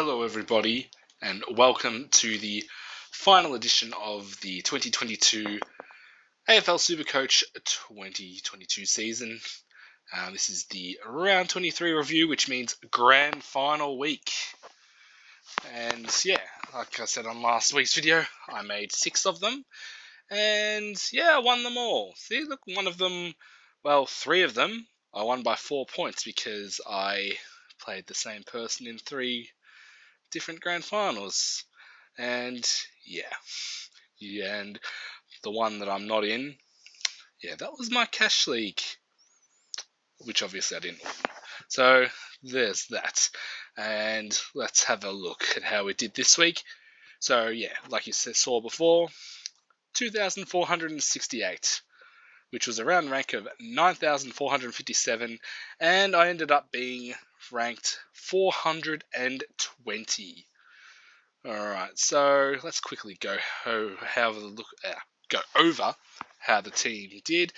Hello everybody and welcome to the final edition of the 2022 AFL Supercoach 2022 season. This is the round 23 review, which means grand final week. And yeah, like I said on last week's video, I made 6 of them. And yeah, I won them all. See, look, three of them, I won by 4 points because I played the same person in 3 different grand finals. And and the one that I'm not in, that was my cash league, which obviously I didn't win. So there's that. And let's have a look at how we did this week. So like you saw before, 2,468, which was a round rank of 9,457, and I ended up being ranked 420. Alright, so let's quickly go over how the team did.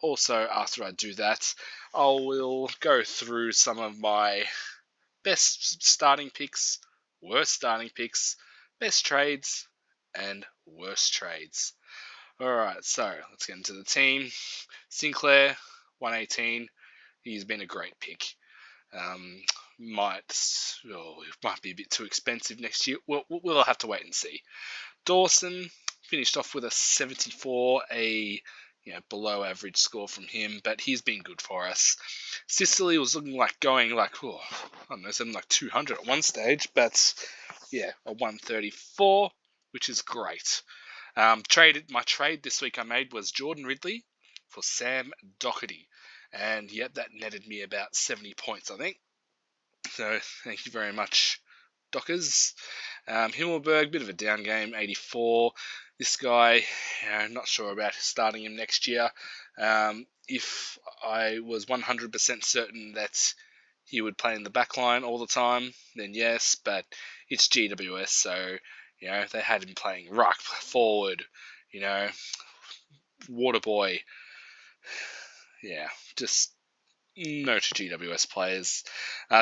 Also, after I do that, I will go through some of my best starting picks, worst starting picks, best trades, and worst trades. Alright, so let's get into the team. Sinclair, 118. He's been a great pick. Might be a bit too expensive next year. We'll have to wait and see. Dawson finished off with a 74, a below average score from him, but he's been good for us. Sicily was looking like going something like 200 at one stage, but a 134, which is great. My trade this week I made was Jordan Ridley for Sam Doherty, and that netted me about 70 points, I think. So thank you very much, Dockers. Himmelberg, bit of a down game, 84. This guy, not sure about starting him next year. If I was 100% certain that he would play in the back line all the time, then yes, but it's GWS, so, they had him playing ruck, forward, water boy. Just no to GWS players.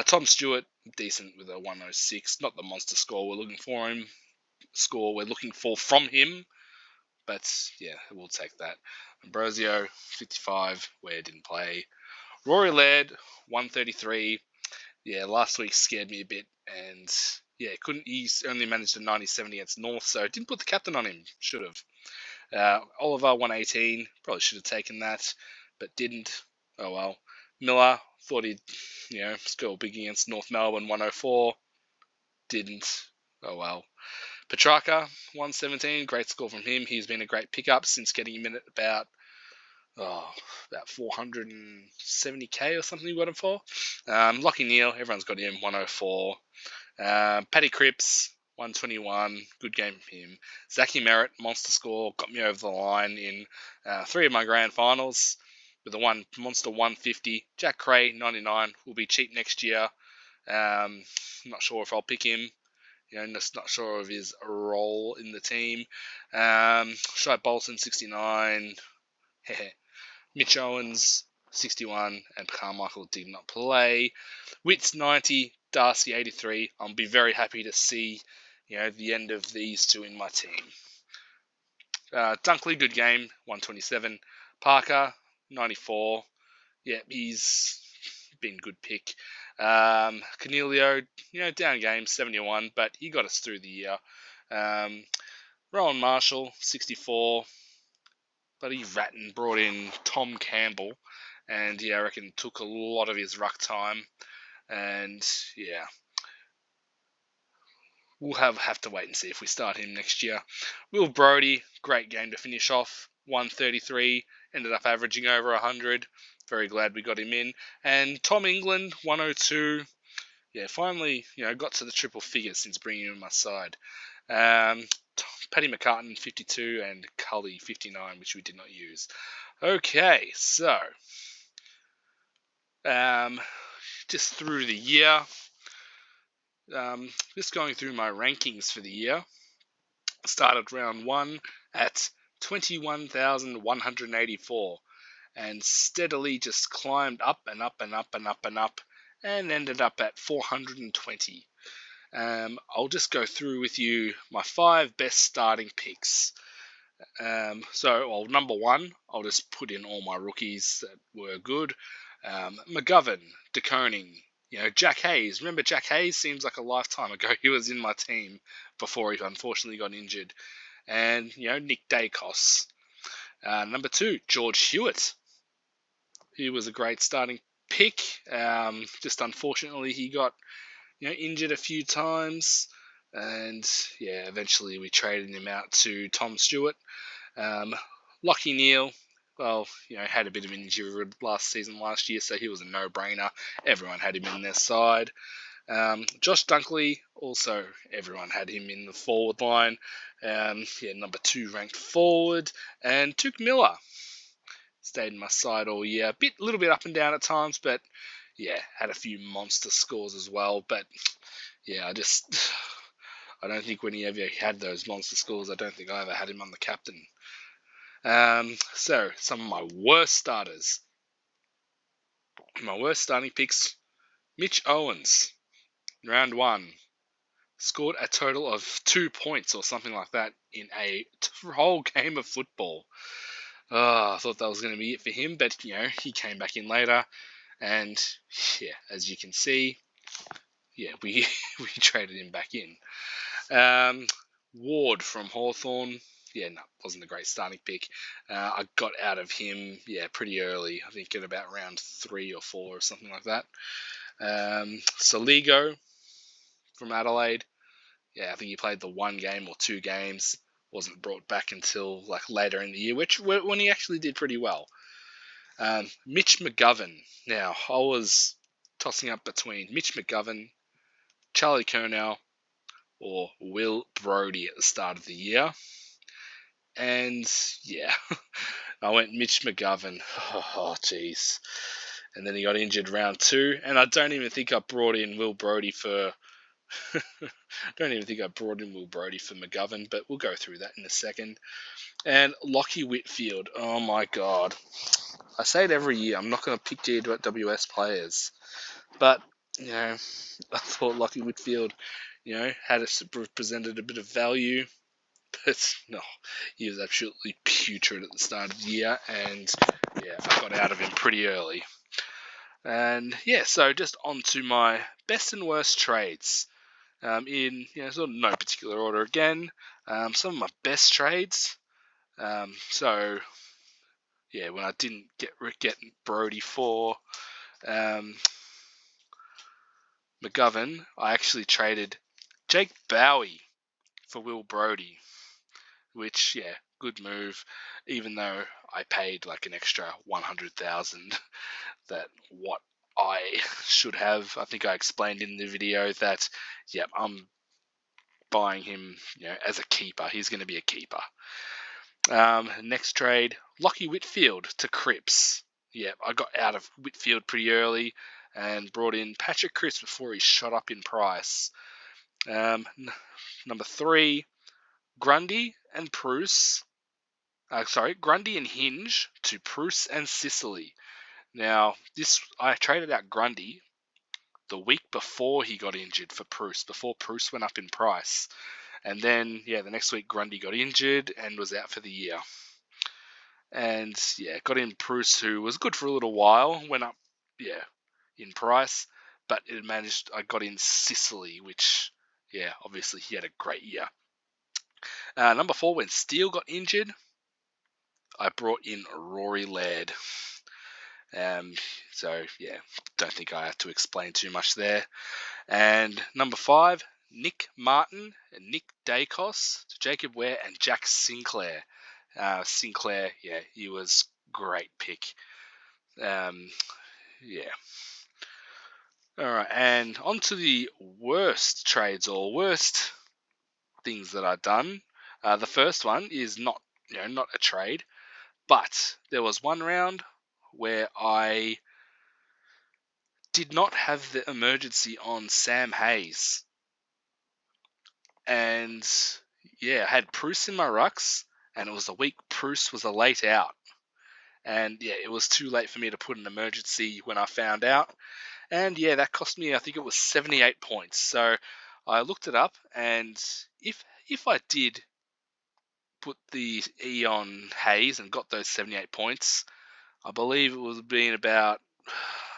Tom Stewart, decent with a 106. Not the monster score we're looking for from him, but we'll take that. Ambrosio, 55, where didn't play. Rory Laird, 133. Last week scared me a bit, and he's only managed a 97 against North, so didn't put the captain on him. Should have. Oliver, 118. Probably should have taken that, but didn't. Oh well. Miller, thought he'd, score big against North Melbourne, 104. Didn't. Oh well. Petrarca, 117. Great score from him. He's been a great pickup since getting him in at about 470k or something we got him for. Lockie Neal, everyone's got him, 104. Paddy Cripps, 121. Good game from him. Zachy Merritt, monster score, got me over the line in 3 of my grand finals with a monster 150. Jack Cray, 99, will be cheap next year. Not sure if I'll pick him. Just not sure of his role in the team. Shai Bolton, 69. Mitch Owens, 61. And Carmichael did not play. Witts, 90. Darcy, 83. I'll be very happy to see, the end of these two in my team. Dunkley, good game, 127. Parker, 94. He's been a good pick. Cornelio, down game, 71, but he got us through the year. Rowan Marshall, 64. Bloody Ratton brought in Tom Campbell, and I reckon took a lot of his ruck time. And we'll have to wait and see if we start him next year. Will Brodie, great game to finish off, 133, ended up averaging over 100. Very glad we got him in. And Tom England, 102. Finally, got to the triple figures since bringing him on my side. Paddy McCartan, 52, and Cully, 59, which we did not use. Okay, so just through the year, just going through my rankings for the year. Started round 1 at 21,184 and steadily just climbed up and up and up and up and up and ended up at 420. I'll just go through with you my 5 best starting picks. Number 1, I'll just put in all my rookies that were good. McGovern, De Koning, Jack Hayes. Remember Jack Hayes? Seems like a lifetime ago. He was in my team before he unfortunately got injured. And, Nick Dacos. Number 2, George Hewitt. He was a great starting pick. Just unfortunately he got injured a few times. And, eventually we traded him out to Tom Stewart. Lockie Neal, had a bit of an injury last year, so he was a no-brainer. Everyone had him in their side. Josh Dunkley, also everyone had him in the forward line. Number 2 ranked forward. And Tuke Miller stayed in my side all year. A little bit up and down at times, but had a few monster scores as well. But I don't think when he ever had those monster scores, I don't think I ever had him on the captain. So some of my worst starters. My worst starting picks: Mitch Owens, round 1, scored a total of 2 points or something like that in a whole game of football. I thought that was going to be it for him, but he came back in later, and as you can see, we traded him back in. Ward from Hawthorn. Wasn't a great starting pick. I got out of him, pretty early. I think at about round 3 or 4 or something like that. Saligo from Adelaide. I think he played the 1 game or 2 games. Wasn't brought back until later in the year, when he actually did pretty well. Mitch McGovern. Now, I was tossing up between Mitch McGovern, Charlie Curnow, or Will Brodie at the start of the year. And, I went Mitch McGovern. Oh, jeez. And then he got injured round 2. And I don't even think I brought in Will Brodie for... McGovern, but we'll go through that in a second. And Lockie Whitfield. Oh, my God. I say it every year. I'm not going to pick GWS players. But, I thought Lockie Whitfield, presented a bit of value. But no, he was absolutely putrid at the start of the year, and I got out of him pretty early. And so just on to my best and worst trades. In sort of no particular order again. Some of my best trades. When I didn't get Brodie for McGovern, I actually traded Jake Bowie for Will Brodie, which good move, even though I paid an extra 100,000 that what I should have. I think I explained in the video that I'm buying him as a keeper. He's going to be a keeper. Next trade, Lockie Whitfield to Cripps. I got out of Whitfield pretty early and brought in Patrick Cripps before he shot up in price. Number 3, Grundy and Bruce. Grundy and Hinge to Bruce and Sicily. Now, I traded out Grundy the week before he got injured for Bruce, before Bruce went up in price. And then, the next week Grundy got injured and was out for the year. And, got in Bruce, who was good for a little while, went up, in price. But I got in Sicily, which, obviously he had a great year. Number 4, when Steele got injured, I brought in Rory Laird. Don't think I have to explain too much there. And number 5, Nick Martin and Nick Dacos to Jacob Ware and Jack Sinclair. Sinclair, he was great pick. All right, and on to the worst trades or worst things that I've done. The first one is not a trade, but there was one round where I did not have the emergency on Sam Hayes. And I had Bruce in my rucks, and it was the week Bruce was a late out. And it was too late for me to put an emergency when I found out. And that cost me, I think it was 78 points. So I looked it up, and if I did put the E on Hayes and got those 78 points, I believe it was being about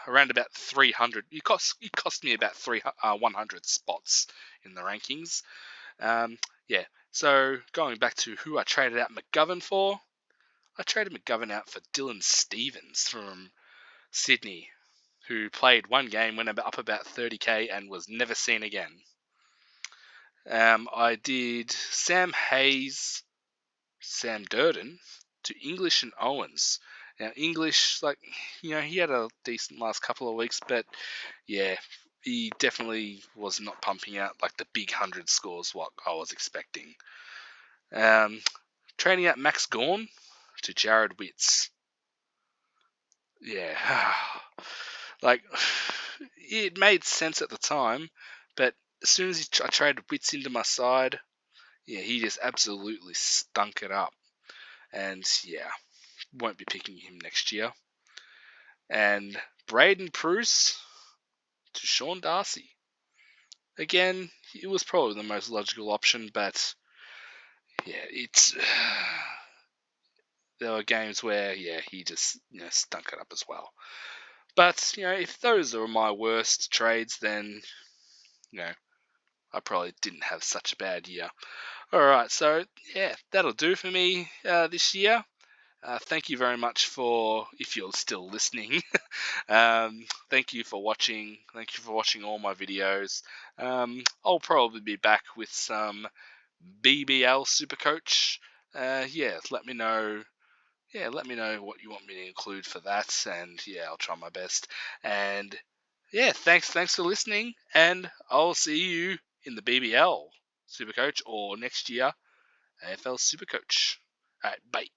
around about 300. It cost me about 100 spots in the rankings. Yeah. So going back to who I traded out McGovern for, I traded McGovern out for Dylan Stevens from Sydney, who played one game, went up about 30k, and was never seen again. I did Sam Hayes, Sam Durden to English and Owens. Now, English, he had a decent last couple of weeks, but yeah, he definitely was not pumping out like the big 100 scores what I was expecting. Trading out Max Gawn to Jared Witts. Yeah, like it made sense at the time, but as soon as I traded Witts into my side, yeah, he just absolutely stunk it up. And yeah, won't be picking him next year. And Braden Pruce to Sean Darcy. Again, it was probably the most logical option, but yeah, there were games where he just stunk it up as well. But if those are my worst trades, then I probably didn't have such a bad year. All right, so yeah, that'll do for me this year. Thank you very much if you're still listening. Thank you for watching. Thank you for watching all my videos. I'll probably be back with some BBL Supercoach. Let me know. Yeah, let me know what you want me to include for that, and yeah, I'll try my best. And yeah, thanks for listening, and I'll see you in the BBL Supercoach or next year AFL Supercoach. All right, bye.